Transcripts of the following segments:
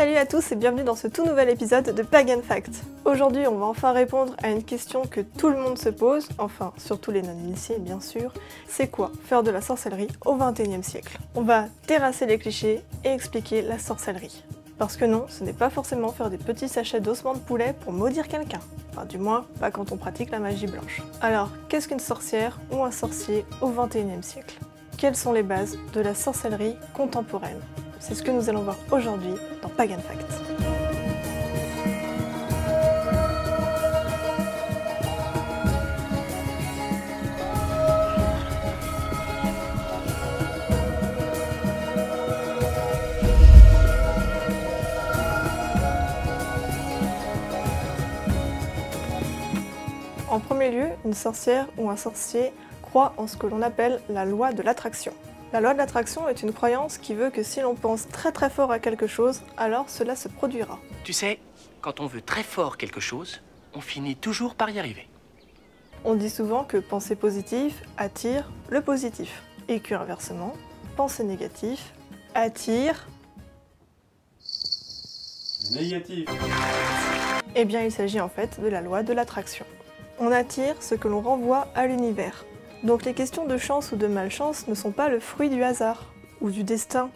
Salut à tous et bienvenue dans ce tout nouvel épisode de Pagan Fact. Aujourd'hui, on va enfin répondre à une question que tout le monde se pose, enfin surtout les non-initiés bien sûr, c'est quoi faire de la sorcellerie au XXIe siècle? On va terrasser les clichés et expliquer la sorcellerie. Parce que non, ce n'est pas forcément faire des petits sachets d'ossements de poulet pour maudire quelqu'un. Enfin du moins, pas quand on pratique la magie blanche. Alors, qu'est-ce qu'une sorcière ou un sorcier au XXIe siècle? Quelles sont les bases de la sorcellerie contemporaine? C'est ce que nous allons voir aujourd'hui dans Pagan Fact. En premier lieu, une sorcière ou un sorcier croit en ce que l'on appelle la loi de l'attraction. La loi de l'attraction est une croyance qui veut que si l'on pense très fort à quelque chose, alors cela se produira. Tu sais, quand on veut très fort quelque chose, on finit toujours par y arriver. On dit souvent que penser positif attire le positif, et que inversement, penser négatif attire... Négatif. Eh bien, il s'agit en fait de la loi de l'attraction. On attire ce que l'on renvoie à l'univers. Donc les questions de chance ou de malchance ne sont pas le fruit du hasard, ou du destin,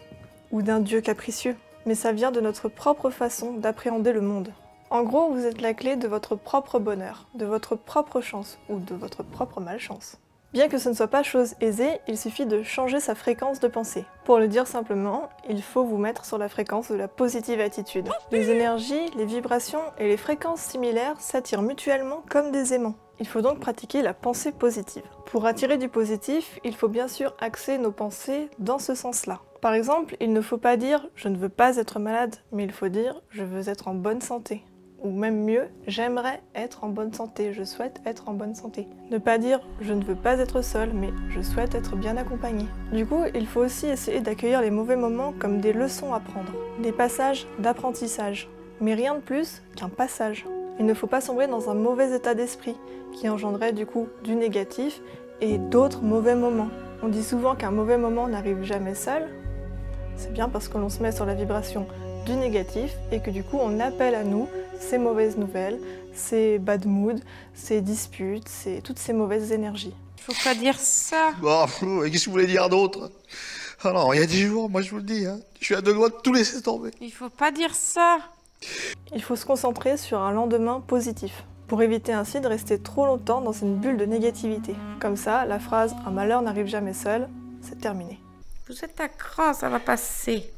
ou d'un dieu capricieux, mais ça vient de notre propre façon d'appréhender le monde. En gros, vous êtes la clé de votre propre bonheur, de votre propre chance, ou de votre propre malchance. Bien que ce ne soit pas chose aisée, il suffit de changer sa fréquence de pensée. Pour le dire simplement, il faut vous mettre sur la fréquence de la positive attitude. Les énergies, les vibrations et les fréquences similaires s'attirent mutuellement comme des aimants. Il faut donc pratiquer la pensée positive. Pour attirer du positif, il faut bien sûr axer nos pensées dans ce sens-là. Par exemple, il ne faut pas dire « je ne veux pas être malade », mais il faut dire « je veux être en bonne santé ». Ou même mieux, « j'aimerais être en bonne santé, je souhaite être en bonne santé ». Ne pas dire « je ne veux pas être seul », mais « je souhaite être bien accompagné ». Du coup, il faut aussi essayer d'accueillir les mauvais moments comme des leçons à prendre, des passages d'apprentissage. Mais rien de plus qu'un passage. Il ne faut pas sombrer dans un mauvais état d'esprit, qui engendrerait du coup du négatif et d'autres mauvais moments. On dit souvent qu'un mauvais moment n'arrive jamais seul. C'est bien parce que l'on se met sur la vibration du négatif et que du coup on appelle à nous ces mauvaises nouvelles, ces bad moods, ces disputes, toutes ces mauvaises énergies. Faut pas dire ça. Bon, qu'est-ce que vous voulez dire d'autre? Alors, il y a des jours, moi je vous le dis, hein, je suis à deux doigts de tout laisser tomber. Il faut pas dire ça. Il faut se concentrer sur un lendemain positif, pour éviter ainsi de rester trop longtemps dans une bulle de négativité. Comme ça, la phrase « un malheur n'arrive jamais seul », c'est terminé. Vous êtes à cran, ça va passer.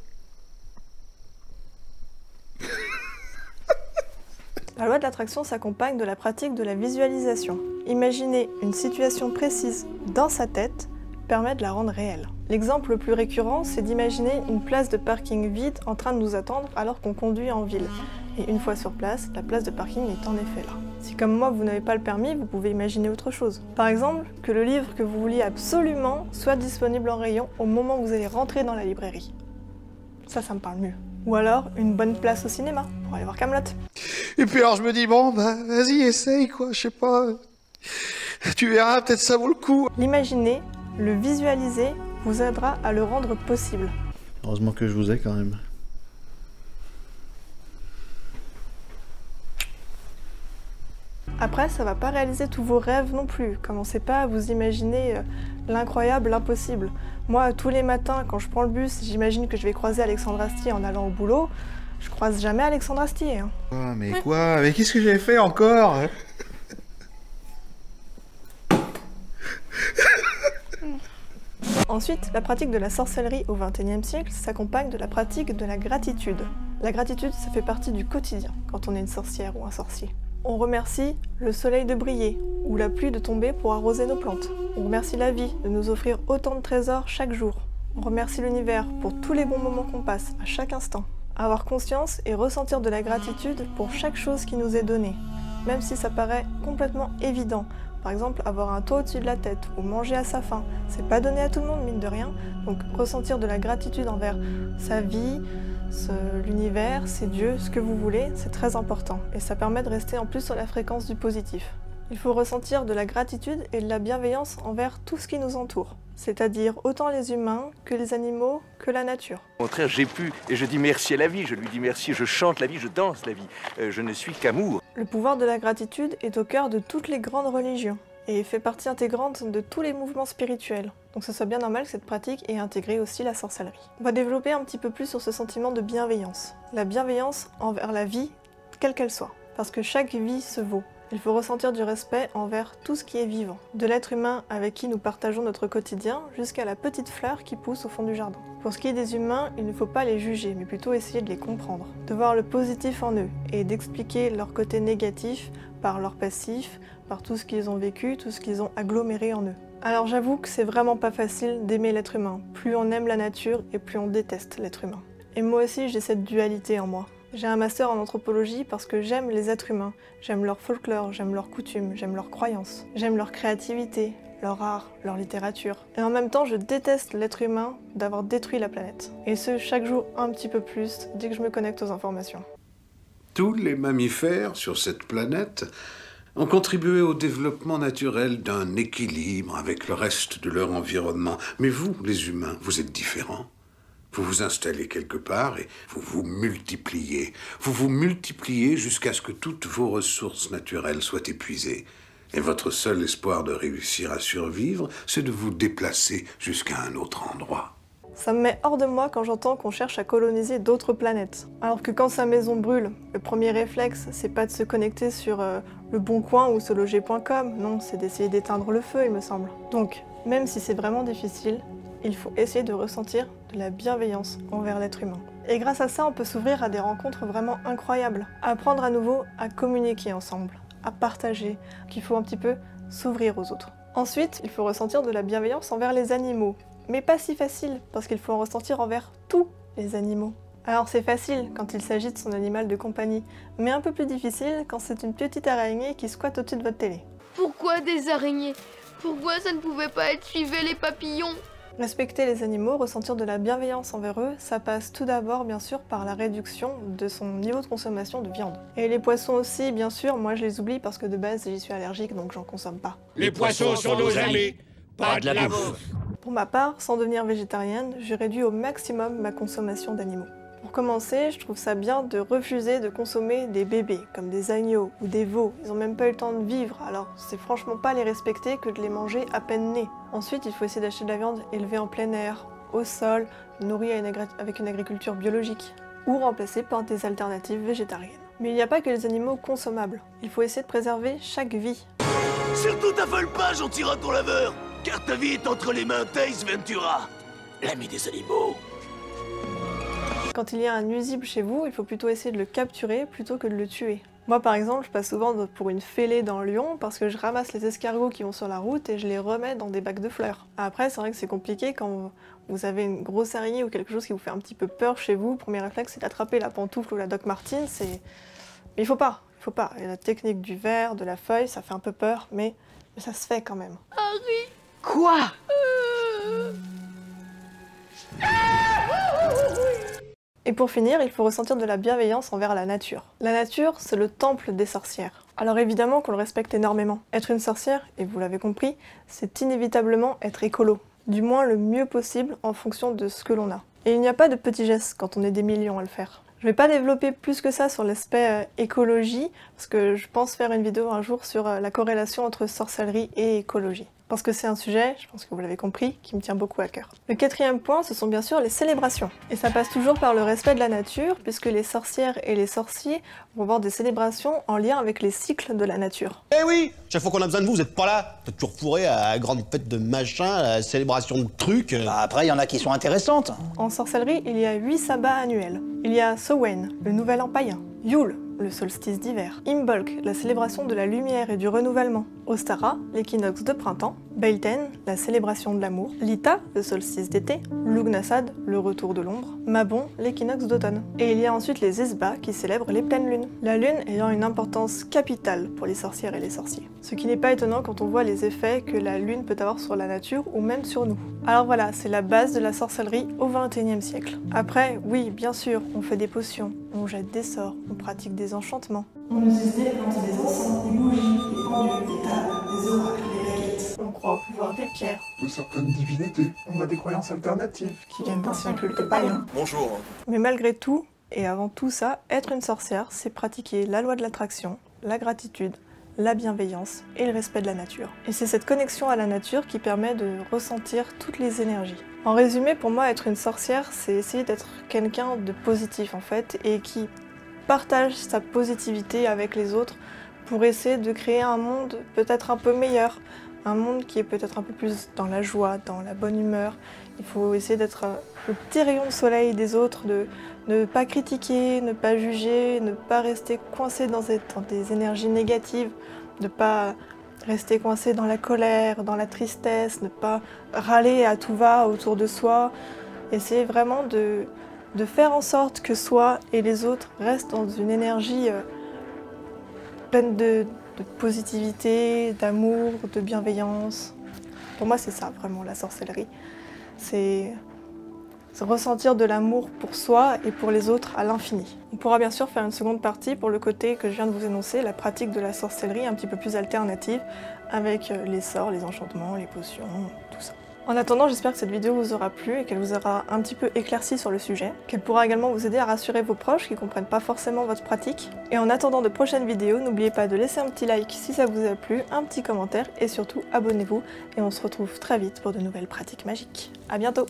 La loi de l'attraction s'accompagne de la pratique de la visualisation. Imaginer une situation précise dans sa tête permet de la rendre réelle. L'exemple le plus récurrent, c'est d'imaginer une place de parking vide en train de nous attendre alors qu'on conduit en ville. Et une fois sur place, la place de parking est en effet là. Si comme moi vous n'avez pas le permis, vous pouvez imaginer autre chose. Par exemple, que le livre que vous vouliez absolument soit disponible en rayon au moment où vous allez rentrer dans la librairie. Ça me parle mieux. Ou alors, une bonne place au cinéma, pour aller voir Kaamelott. Et puis alors je me dis, bon, bah vas-y, essaye quoi, je sais pas. Tu verras, peut-être ça vaut le coup. L'imaginer, le visualiser, vous aidera à le rendre possible. Heureusement que je vous ai quand même. Après, ça va pas réaliser tous vos rêves non plus. Commencez pas à vous imaginer l'incroyable, l'impossible. Moi, tous les matins, quand je prends le bus, j'imagine que je vais croiser Alexandre Astier en allant au boulot. Je croise jamais Alexandre Astier. Hein. Quoi, mais quoi? Mais qu'est-ce que j'ai fait encore? Ensuite, la pratique de la sorcellerie au XXIe siècle s'accompagne de la pratique de la gratitude. La gratitude, ça fait partie du quotidien quand on est une sorcière ou un sorcier. On remercie le soleil de briller ou la pluie de tomber pour arroser nos plantes. On remercie la vie de nous offrir autant de trésors chaque jour. On remercie l'univers pour tous les bons moments qu'on passe à chaque instant. Avoir conscience et ressentir de la gratitude pour chaque chose qui nous est donnée, même si ça paraît complètement évident. Par exemple, avoir un toit au-dessus de la tête ou manger à sa faim, c'est pas donné à tout le monde mine de rien. Donc ressentir de la gratitude envers sa vie, l'univers, ses dieux, ce que vous voulez, c'est très important. Et ça permet de rester en plus sur la fréquence du positif. Il faut ressentir de la gratitude et de la bienveillance envers tout ce qui nous entoure. c'est-à-dire autant les humains que les animaux que la nature. Au contraire, j'ai pu, et je dis merci à la vie, je lui dis merci, je chante la vie, je danse la vie. Je ne suis qu'amour. Le pouvoir de la gratitude est au cœur de toutes les grandes religions et fait partie intégrante de tous les mouvements spirituels. Donc ce soit bien normal que cette pratique ait intégré aussi la sorcellerie. On va développer un petit peu plus sur ce sentiment de bienveillance. La bienveillance envers la vie, quelle qu'elle soit. Parce que chaque vie se vaut. Il faut ressentir du respect envers tout ce qui est vivant. De l'être humain avec qui nous partageons notre quotidien jusqu'à la petite fleur qui pousse au fond du jardin. Pour ce qui est des humains, il ne faut pas les juger, mais plutôt essayer de les comprendre. De voir le positif en eux et d'expliquer leur côté négatif par leur passif, par tout ce qu'ils ont vécu, tout ce qu'ils ont aggloméré en eux. Alors j'avoue que c'est vraiment pas facile d'aimer l'être humain. Plus on aime la nature et plus on déteste l'être humain. Et moi aussi j'ai cette dualité en moi. J'ai un master en anthropologie parce que j'aime les êtres humains, j'aime leur folklore, j'aime leurs coutumes, j'aime leurs croyances, j'aime leur créativité, leur art, leur littérature. Et en même temps, je déteste l'être humain d'avoir détruit la planète. Et ce, chaque jour un petit peu plus, dès que je me connecte aux informations. Tous les mammifères sur cette planète ont contribué au développement naturel d'un équilibre avec le reste de leur environnement. Mais vous, les humains, vous êtes différents. Vous vous installez quelque part et vous vous multipliez. Vous vous multipliez jusqu'à ce que toutes vos ressources naturelles soient épuisées. Et votre seul espoir de réussir à survivre, c'est de vous déplacer jusqu'à un autre endroit. Ça me met hors de moi quand j'entends qu'on cherche à coloniser d'autres planètes. Alors que quand sa maison brûle, le premier réflexe, c'est pas de se connecter sur Le Bon Coin ou seloger.com, non, c'est d'essayer d'éteindre le feu, il me semble. Donc, même si c'est vraiment difficile, il faut essayer de ressentir de la bienveillance envers l'être humain. Et grâce à ça, on peut s'ouvrir à des rencontres vraiment incroyables. Apprendre à nouveau à communiquer ensemble, à partager, qu'il faut un petit peu s'ouvrir aux autres. Ensuite, il faut ressentir de la bienveillance envers les animaux. Mais pas si facile, parce qu'il faut en ressentir envers tous les animaux. Alors c'est facile quand il s'agit de son animal de compagnie, mais un peu plus difficile quand c'est une petite araignée qui squatte au-dessus de votre télé. Pourquoi des araignées? Pourquoi ça ne pouvait pas être suivez les papillons? Respecter les animaux, ressentir de la bienveillance envers eux, ça passe tout d'abord bien sûr par la réduction de son niveau de consommation de viande. Et les poissons aussi, bien sûr, moi je les oublie parce que de base j'y suis allergique donc j'en consomme pas. Les poissons sont nos amis, pas de la bouffe. Pour ma part, sans devenir végétarienne, je réduis au maximum ma consommation d'animaux. Pour commencer, je trouve ça bien de refuser de consommer des bébés, comme des agneaux ou des veaux. Ils ont même pas eu le temps de vivre, alors c'est franchement pas les respecter que de les manger à peine nés. Ensuite, il faut essayer d'acheter de la viande élevée en plein air, au sol, nourrie avec une agriculture biologique, ou remplacée par des alternatives végétariennes. Mais il n'y a pas que les animaux consommables. Il faut essayer de préserver chaque vie. Surtout t'affole pas, gentil raton laveur, car ta vie est entre les mains d'Ace Ventura, l'ami des animaux. Quand il y a un nuisible chez vous, il faut plutôt essayer de le capturer plutôt que de le tuer. Moi par exemple, je passe souvent pour une fêlée dans Lyon parce que je ramasse les escargots qui vont sur la route et je les remets dans des bacs de fleurs. Après, c'est vrai que c'est compliqué quand vous avez une grosse araignée ou quelque chose qui vous fait un petit peu peur chez vous. Le premier réflexe, c'est d'attraper la pantoufle ou la Doc Martens. Mais il faut pas. Et la technique du verre, de la feuille, ça fait un peu peur, mais ça se fait quand même. Harry. Quoi? Et pour finir, il faut ressentir de la bienveillance envers la nature. La nature, c'est le temple des sorcières. Alors évidemment qu'on le respecte énormément. Être une sorcière, et vous l'avez compris, c'est inévitablement être écolo. Du moins le mieux possible en fonction de ce que l'on a. Et il n'y a pas de petits gestes quand on est des millions à le faire. Je vais pas développer plus que ça sur l'aspect écologie, parce que je pense faire une vidéo un jour sur la corrélation entre sorcellerie et écologie. Parce que c'est un sujet, je pense que vous l'avez compris, qui me tient beaucoup à cœur. Le quatrième point, ce sont bien sûr les célébrations. Et ça passe toujours par le respect de la nature, puisque les sorcières et les sorciers vont avoir des célébrations en lien avec les cycles de la nature. Eh oui, chaque fois qu'on a besoin de vous, vous êtes pas là. Vous êtes toujours fourré à la grande fête de machin, à la célébration de trucs. Bah après, il y en a qui sont intéressantes. En sorcellerie, il y a 8 sabbats annuels. Il y a Samhain, le nouvel an païen. Yule, le solstice d'hiver. Imbolc, la célébration de la lumière et du renouvellement. Ostara, l'équinoxe de printemps. Beltane, la célébration de l'amour. Lita, le solstice d'été. Lugnasad, le retour de l'ombre. Mabon, l'équinoxe d'automne. Et il y a ensuite les Esbats qui célèbrent les pleines lunes. La lune ayant une importance capitale pour les sorcières et les sorciers. Ce qui n'est pas étonnant quand on voit les effets que la lune peut avoir sur la nature ou même sur nous. Alors voilà, c'est la base de la sorcellerie au XXIe siècle. Après, oui, bien sûr, on fait des potions, on jette des sorts, on pratique des enchantements. On utilise des plantes, des encens, des bougies, des pendules, des tables, des oracles, des baguettes. On croit au pouvoir des pierres. De certaines divinités. On a des croyances alternatives. Qui viennent d'anciens cultes païens. Bonjour. Mais malgré tout, et avant tout ça, être une sorcière, c'est pratiquer la loi de l'attraction, la gratitude, la bienveillance et le respect de la nature. Et c'est cette connexion à la nature qui permet de ressentir toutes les énergies. En résumé, pour moi, être une sorcière, c'est essayer d'être quelqu'un de positif en fait, et qui partage sa positivité avec les autres pour essayer de créer un monde peut-être un peu meilleur, un monde qui est peut-être un peu plus dans la joie, dans la bonne humeur. Il faut essayer d'être le petit rayon de soleil des autres, de ne pas critiquer, ne pas juger, ne pas rester coincé dans des énergies négatives, ne pas rester coincé dans la colère, dans la tristesse, ne pas râler à tout va autour de soi. Essayer vraiment de faire en sorte que soi et les autres restent dans une énergie pleine de positivité, d'amour, de bienveillance. Pour moi, c'est ça vraiment la sorcellerie. C'est ressentir de l'amour pour soi et pour les autres à l'infini. On pourra bien sûr faire une seconde partie pour le côté que je viens de vous énoncer, la pratique de la sorcellerie un petit peu plus alternative, avec les sorts, les enchantements, les potions, tout ça. En attendant, j'espère que cette vidéo vous aura plu et qu'elle vous aura un petit peu éclairci sur le sujet, qu'elle pourra également vous aider à rassurer vos proches qui ne comprennent pas forcément votre pratique. Et en attendant de prochaines vidéos, n'oubliez pas de laisser un petit like si ça vous a plu, un petit commentaire et surtout abonnez-vous. Et on se retrouve très vite pour de nouvelles pratiques magiques. À bientôt!